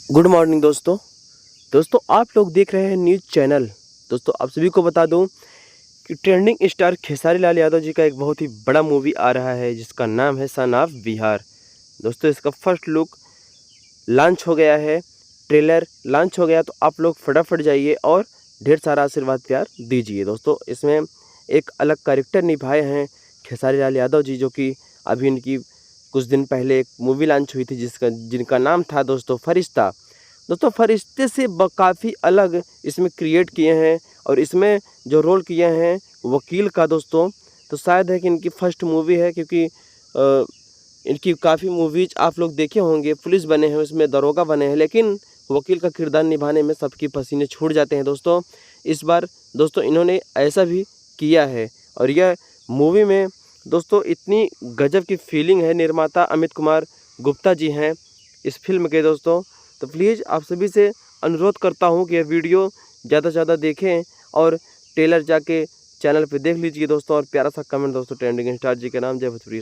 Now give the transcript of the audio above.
Good morning दोस्तों आप लोग देख रहे हैं न्यूज़ चैनल। दोस्तों आप सभी को बता दूं कि ट्रेंडिंग स्टार खेसारी लाल यादव जी का एक बहुत ही बड़ा मूवी आ रहा है जिसका नाम है सन ऑफ बिहार। दोस्तों इसका फर्स्ट लुक लॉन्च हो गया है, ट्रेलर लॉन्च हो गया, तो आप लोग फटाफट जाइए और ढेर सारा आशीर्वाद प्यार दीजिए। दोस्तों इसमें एक अलग कैरेक्टर निभाए हैं खेसारी लाल यादव जी, जो कि अभी इनकी कुछ दिन पहले एक मूवी लॉन्च हुई थी जिनका नाम था दोस्तों फरिश्ता। दोस्तों फरिश्ते से काफ़ी अलग इसमें क्रिएट किए हैं और इसमें जो रोल किए हैं वकील का दोस्तों, तो शायद है कि इनकी फर्स्ट मूवी है, क्योंकि इनकी काफ़ी मूवीज आप लोग देखे होंगे, पुलिस बने हैं, उसमें दरोगा बने हैं, लेकिन वकील का किरदार निभाने में सबकी पसीने छूट जाते हैं। दोस्तों इस बार दोस्तों इन्होंने ऐसा भी किया है और यह मूवी में दोस्तों इतनी गजब की फीलिंग है। निर्माता अमित कुमार गुप्ता जी हैं इस फिल्म के दोस्तों। तो प्लीज़ आप सभी से अनुरोध करता हूं कि यह वीडियो ज़्यादा से ज़्यादा देखें और ट्रेलर जाके चैनल पे देख लीजिए दोस्तों, और प्यारा सा कमेंट दोस्तों ट्रेंडिंग स्टार जी के नाम जय भोजपुरी।